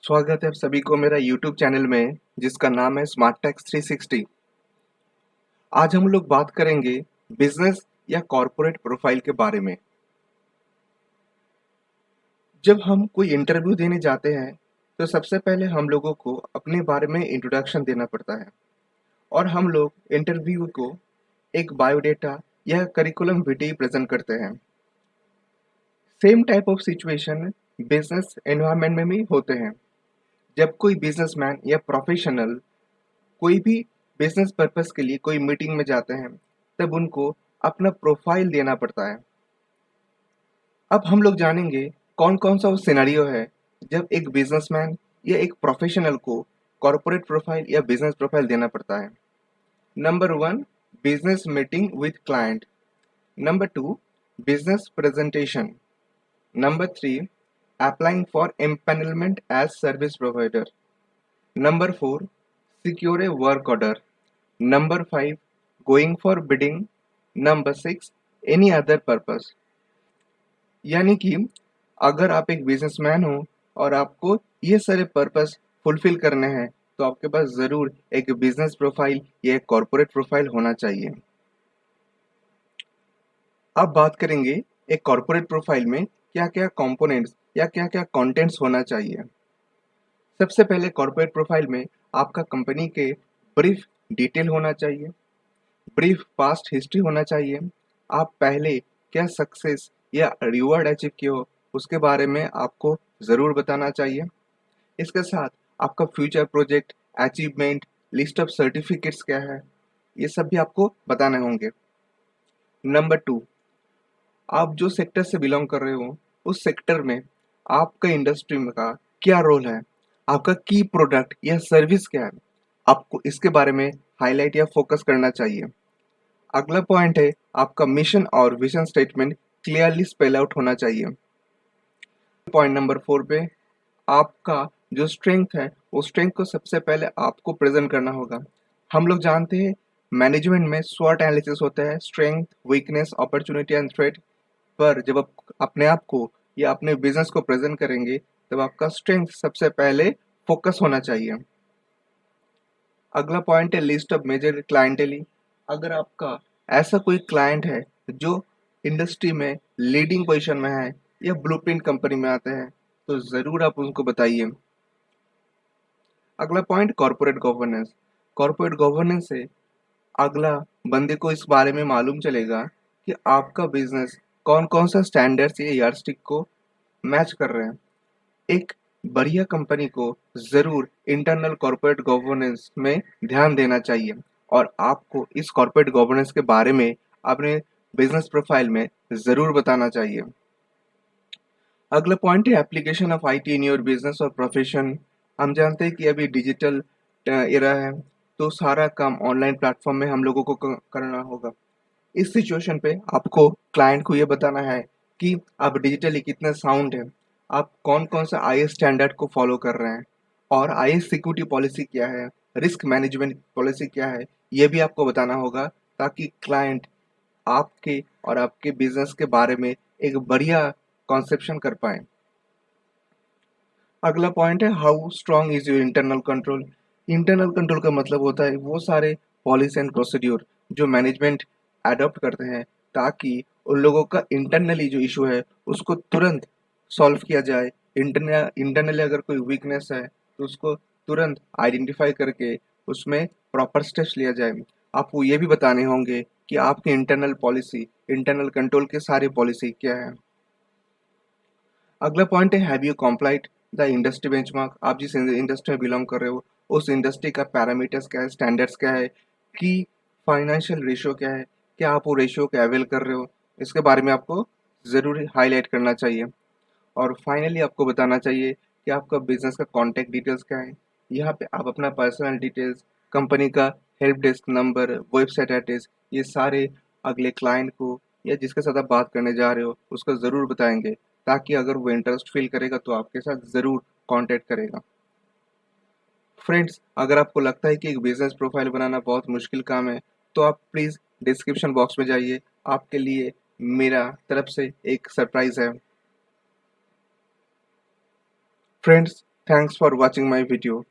स्वागत है आप सभी को मेरा YouTube चैनल में जिसका नाम है स्मार्ट टैक्स 360। आज हम लोग बात करेंगे बिजनेस या कॉरपोरेट प्रोफाइल के बारे में। जब हम कोई इंटरव्यू देने जाते हैं तो सबसे पहले हम लोगों को अपने बारे में इंट्रोडक्शन देना पड़ता है और हम लोग इंटरव्यू को एक बायोडेटा या करिकुलम विटाe प्रेजेंट करते हैं। Same type of situation business environment में भी होते हैं। जब कोई बिजनेसमैन या प्रोफेशनल कोई भी बिजनेस पर्पस के लिए कोई मीटिंग में जाते हैं तब उनको अपना प्रोफाइल देना पड़ता है। अब हम लोग जानेंगे कौन कौन सा वो सिनेरियो है जब एक बिजनेसमैन या एक प्रोफेशनल को कॉर्पोरेट प्रोफाइल या बिजनेस प्रोफाइल देना पड़ता है। Number one, business meeting with client. Number two, business presentation. Number three, applying for empanelment as service provider. Number four, secure a work order. Number 5, going for bidding. Number 6, any other purpose। यानी कि अगर आप एक businessman हो और आपको ये सारे पर्पस फुलफिल करने हैं तो आपके पास ज़रूर एक बिजनेस प्रोफाइल या एक कॉर्पोरेट प्रोफाइल होना चाहिए। अब बात करेंगे एक कॉर्पोरेट प्रोफाइल में क्या क्या कंपोनेंट्स या क्या क्या कंटेंट्स होना चाहिए। सबसे पहले कॉर्पोरेट प्रोफाइल में आपका कंपनी के ब्रीफ डिटेल होना चाहिए, ब्रीफ पास्ट हिस्ट्री होना चाहिए। आप पहले क्या सक्सेस या रिवॉर्ड अचीव किए हो उसके बारे में आपको ज़रूर बताना चाहिए। इसके साथ आपका future project, achievement, list of certificates क्या है, ये सब भी आपको बताने होंगे। नंबर टू, आप जो सेक्टर से बिलोंग कर रहे हो उस सेक्टर में आपका इंडस्ट्री में का क्या रोल है, आपका की प्रोडक्ट या सर्विस क्या है, आपको इसके बारे में हाईलाइट या फोकस करना चाहिए। अगला पॉइंट है आपका मिशन और vision statement clearly spell out होना चाहिए। पॉइंट नंबर 4 पे आपका जो स्ट्रेंथ है वो स्ट्रेंथ को सबसे पहले आपको प्रेजेंट करना होगा। हम लोग जानते हैं मैनेजमेंट में स्वॉट एनालिसिस होता है, strength, weakness, opportunity and threat. पर जब आप अपने आप को या अपने बिजनेस को प्रेजेंट करेंगे तब आपका स्ट्रेंथ सबसे पहले फोकस होना चाहिए। अगला पॉइंट है लिस्ट ऑफ मेजर क्लाइंटेली। अगर आपका ऐसा कोई क्लाइंट है जो इंडस्ट्री में लीडिंग पोजीशन में है या ब्लूप्रिंट कंपनी में आते हैं तो ज़रूर आप उनको बताइए। अगला point corporate governance. Corporate governance से अगला बंदे को इस बारे में मालूम चलेगा कि आपका बिजनेस कौन कौन सा स्टैंडर्ड्स या यार्डस्टिक को मैच कर रहे हैं। एक बढ़िया कंपनी को ज़रूर इंटरनल कॉर्पोरेट गवर्नेंस में ध्यान देना चाहिए और आपको इस कॉर्पोरेट गवर्नेंस के बारे में अपने बिजनेस प्रोफाइल में ज़रूर बताना चाहिए। अगला पॉइंट है application of IT in your business और प्रोफेशन। हम जानते हैं कि अभी डिजिटल एरा है तो सारा काम ऑनलाइन प्लेटफॉर्म में हम लोगों को करना होगा। इस सिचुएशन पे आपको क्लाइंट को ये बताना है कि आप डिजिटली कितने साउंड हैं, आप कौन-कौन सा आईएस स्टैंडर्ड को फॉलो कर रहे हैं और आईएस सिक्योरिटी पॉलिसी क्या है, रिस्क मैनेजमेंट पॉलिसी क्या है, ये भी आपको बताना होगा ताकि क्लाइंट आपके और आपके बिज़नेस के बारे में एक बढ़िया कॉन्सेप्शन कर पाएँ। अगला पॉइंट है how strong is your internal control. Internal control का मतलब होता है वो सारे पॉलिसी एंड प्रोसीड्यूर जो मैनेजमेंट अडॉप्ट करते हैं ताकि उन लोगों का इंटरनली जो इशू है उसको तुरंत सॉल्व किया जाए। इंटरनली अगर कोई वीकनेस है तो उसको तुरंत आइडेंटिफाई करके उसमें प्रॉपर स्टेप्स लिया जाए। आपको ये भी बताने होंगे कि आपके इंटरनल पॉलिसी, इंटरनल कंट्रोल के सारे पॉलिसी क्या है। अगला पॉइंट है have you complied the industry benchmark. आप जिस इंडस्ट्री में बिलोंग कर रहे हो उस इंडस्ट्री का पैरामीटर्स क्या है, स्टैंडर्ड्स क्या है, की फाइनेंशियल रेशियो क्या है, क्या आप वो रेशियो को अवेल कर रहे हो, इसके बारे में आपको ज़रूर हाईलाइट करना चाहिए। और फाइनली आपको बताना चाहिए कि आपका बिजनेस का कॉन्टैक्ट डिटेल्स क्या है। यहाँ पे आप अपना पर्सनल डिटेल्स, कंपनी का help desk number, website address, ये सारे अगले क्लाइंट को या जिसके साथ आप बात करने जा रहे हो उसको ज़रूर बताएंगे ताकि अगर वो इंटरेस्ट फील करेगा तो आपके साथ ज़रूर कांटेक्ट करेगा। फ्रेंड्स, अगर आपको लगता है कि एक बिजनेस प्रोफाइल बनाना बहुत मुश्किल काम है तो आप प्लीज़ डिस्क्रिप्शन बॉक्स में जाइए, आपके लिए मेरा तरफ से एक सरप्राइज़ है। Friends, Thanks for watching my video.